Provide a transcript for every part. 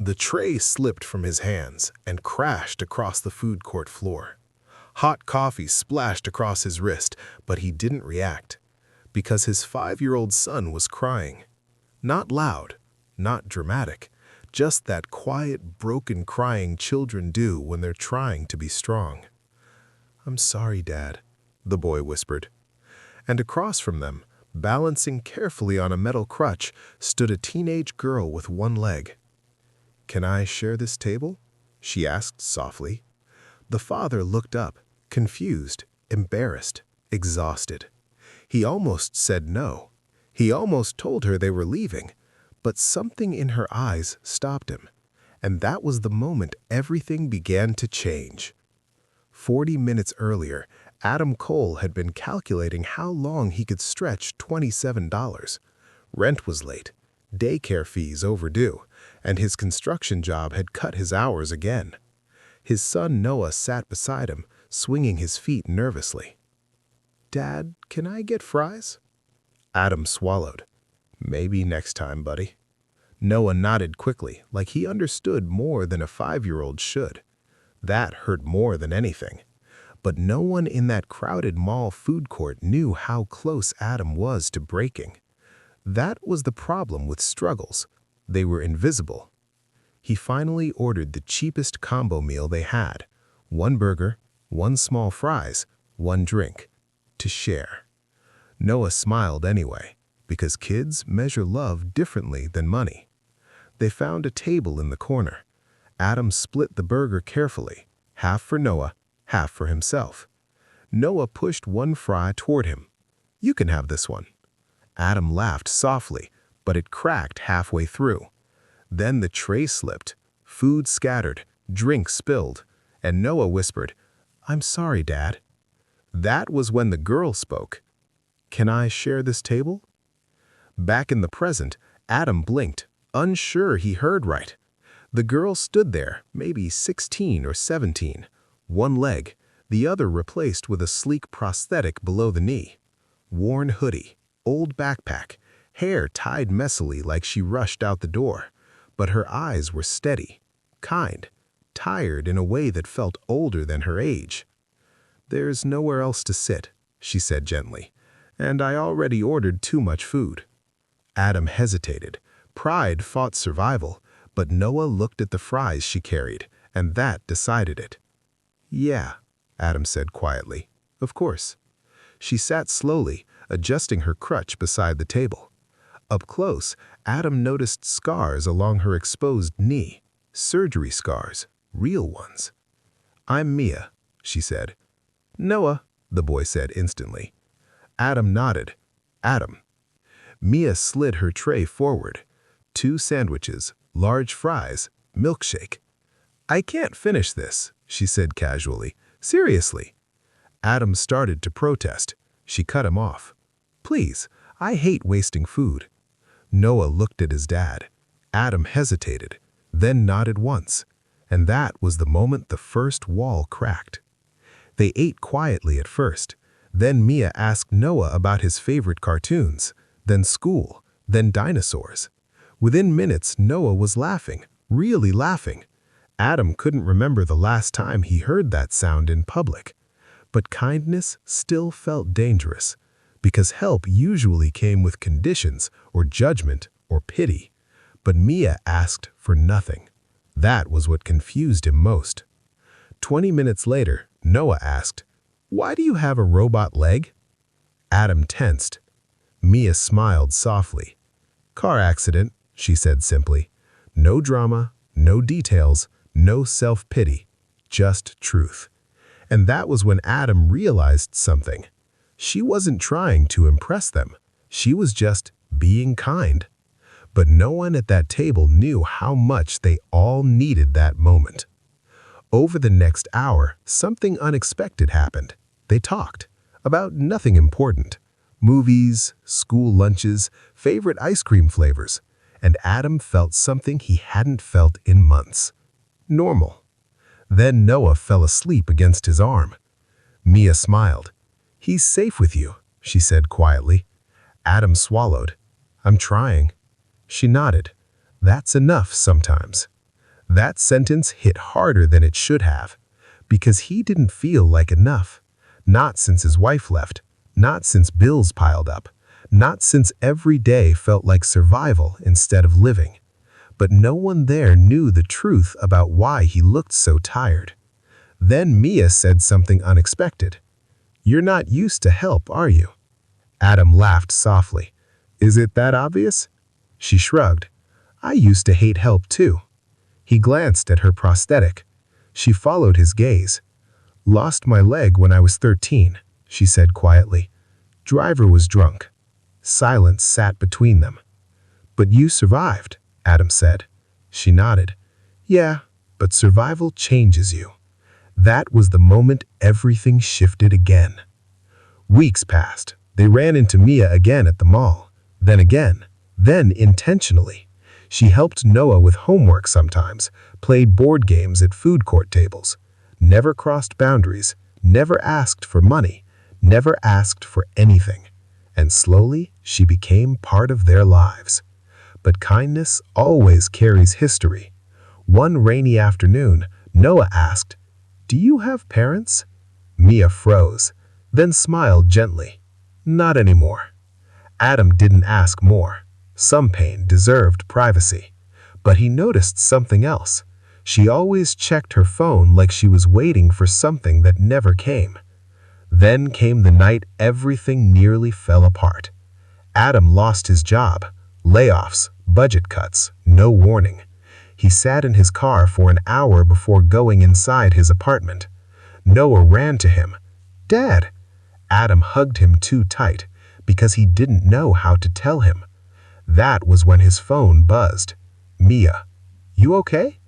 The tray slipped from his hands and crashed across the food court floor. Hot coffee splashed across his wrist, but he didn't react, because his 5-year-old son was crying. Not loud, not dramatic, just that quiet, broken crying children do when they're trying to be strong. "I'm sorry, Dad," the boy whispered. And across from them, balancing carefully on a metal crutch, stood a teenage girl with one leg. "Can I share this table?" she asked softly. The father looked up, confused, embarrassed, exhausted. He almost said no. He almost told her they were leaving, but something in her eyes stopped him. And that was the moment everything began to change. 40 minutes earlier, Adam Cole had been calculating how long he could stretch $27. Rent was late, daycare fees overdue, and his construction job had cut his hours again. His son Noah sat beside him, swinging his feet nervously. "Dad, can I get fries?" Adam swallowed. "Maybe next time, buddy." Noah nodded quickly, like he understood more than a 5-year-old should. That hurt more than anything. But no one in that crowded mall food court knew how close Adam was to breaking. That was the problem with struggles. They were invisible. He finally ordered the cheapest combo meal they had. 1 burger, 1 small fries, 1 drink. To share. Noah smiled anyway, because kids measure love differently than money. They found a table in the corner. Adam split the burger carefully, half for Noah, half for himself. Noah pushed 1 fry toward him. "You can have this one." Adam laughed softly, but it cracked halfway through. Then the tray slipped, food scattered, drink spilled, and Noah whispered, "I'm sorry, Dad." That was when the girl spoke. "Can I share this table?" Back in the present, Adam blinked, unsure he heard right. The girl stood there, maybe 16 or 17, 1 leg, the other replaced with a sleek prosthetic below the knee. Worn hoodie, old backpack, hair tied messily like she rushed out the door. But her eyes were steady, kind, tired in a way that felt older than her age. "There's nowhere else to sit," she said gently, "and I already ordered too much food." Adam hesitated. Pride fought survival, but Noah looked at the fries she carried, and that decided it. "Yeah," Adam said quietly, "of course." She sat slowly, adjusting her crutch beside the table. Up close, Adam noticed scars along her exposed knee, surgery scars, real ones. "I'm Mia," she said. "Noah," the boy said instantly. Adam nodded. "Adam." Mia slid her tray forward. 2 sandwiches, large fries, milkshake. "I can't finish this," she said casually. "Seriously." Adam started to protest. She cut him off. "Please, I hate wasting food." Noah looked at his dad. Adam hesitated, then nodded once, and that was the moment the first wall cracked. They ate quietly at first. Then Mia asked Noah about his favorite cartoons, then school, then dinosaurs. Within minutes, Noah was laughing, really laughing. Adam couldn't remember the last time he heard that sound in public. But kindness still felt dangerous, because help usually came with conditions or judgment or pity. But Mia asked for nothing. That was what confused him most. 20 minutes later, Noah asked, "Why do you have a robot leg?" Adam tensed. Mia smiled softly. "Car accident," she said simply. No drama, no details, no self-pity, just truth. And that was when Adam realized something. She wasn't trying to impress them. She was just being kind. But no one at that table knew how much they all needed that moment. Over the next hour, something unexpected happened. They talked about nothing important. Movies, school lunches, favorite ice cream flavors. And Adam felt something he hadn't felt in months. Normal. Then Noah fell asleep against his arm. Mia smiled. "He's safe with you," she said quietly. Adam swallowed. "I'm trying." She nodded. "That's enough sometimes." That sentence hit harder than it should have, because he didn't feel like enough. Not since his wife left, not since bills piled up, not since every day felt like survival instead of living. But no one there knew the truth about why he looked so tired. Then Mia said something unexpected. "You're not used to help, are you?" Adam laughed softly. "Is it that obvious?" She shrugged. "I used to hate help too." He glanced at her prosthetic. She followed his gaze. "Lost my leg when I was 13, she said quietly. Driver was drunk. Silence sat between them. "But you survived," Adam said. She nodded. "Yeah, but survival changes you." That was the moment everything shifted again. Weeks passed. They ran into Mia again at the mall. Then again. Then intentionally. She helped Noah with homework sometimes, played board games at food court tables. Never crossed boundaries, never asked for money, never asked for anything. And slowly, she became part of their lives. But kindness always carries history. One rainy afternoon, Noah asked, "Do you have parents?" Mia froze, then smiled gently. "Not anymore." Adam didn't ask more. Some pain deserved privacy. But he noticed something else. She always checked her phone like she was waiting for something that never came. Then came the night everything nearly fell apart. Adam lost his job. Layoffs, budget cuts, no warning. He sat in his car for an hour before going inside his apartment. Noah ran to him. "Dad!" Adam hugged him too tight because he didn't know how to tell him. That was when his phone buzzed. "Mia, you okay?"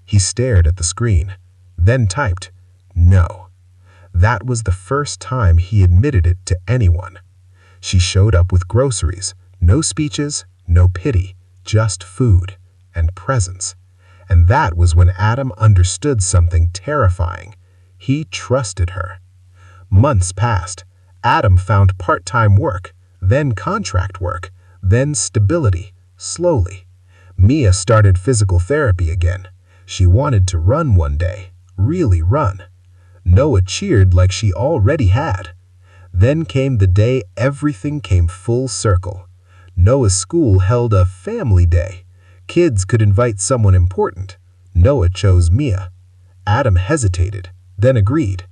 He stared at the screen, then typed, "No." That was the first time he admitted it to anyone. She showed up with groceries, no speeches, no pity, just food and presence. And that was when Adam understood something terrifying. He trusted her. Months passed. Adam found part-time work, then contract work, then stability, slowly. Mia started physical therapy again. She wanted to run one day, really run. Noah cheered like she already had. Then came the day everything came full circle. Noah's school held a family day. Kids could invite someone important. Noah chose Mia. Adam hesitated, then agreed.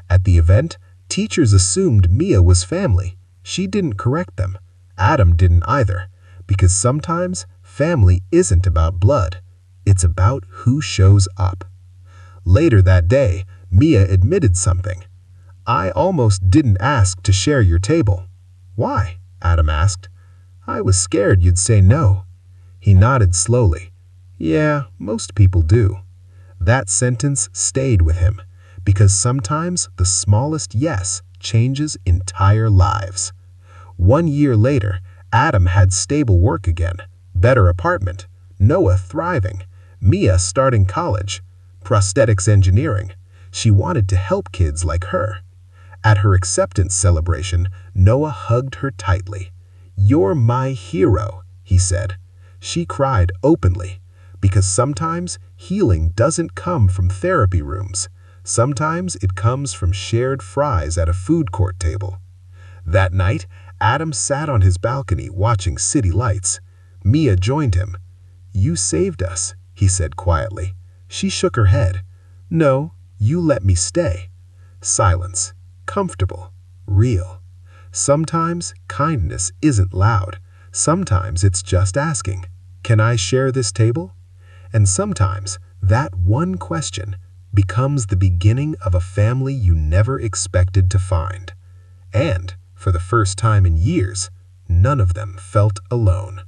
At the event, teachers assumed Mia was family. She didn't correct them. Adam didn't either, because sometimes family isn't about blood. It's about who shows up. Later that day, Mia admitted something. "I almost didn't ask to share your table." "Why?" Adam asked. "I was scared you'd say no." He nodded slowly. "Yeah, most people do." That sentence stayed with him, because sometimes the smallest yes changes entire lives. 1 year later, Adam had stable work again, better apartment, Noah thriving, Mia starting college, prosthetics engineering. She wanted to help kids like her. At her acceptance celebration, Noah hugged her tightly. "You're my hero," he said. She cried openly, because sometimes healing doesn't come from therapy rooms. Sometimes it comes from shared fries at a food court table. That night, Adam sat on his balcony watching city lights. Mia joined him. "You saved us," he said quietly. She shook her head. "No, you let me stay." Silence. Comfortable. Real. Sometimes kindness isn't loud. Sometimes it's just asking, "Can I share this table?" And sometimes that one question becomes the beginning of a family you never expected to find. And, for the first time in years, none of them felt alone.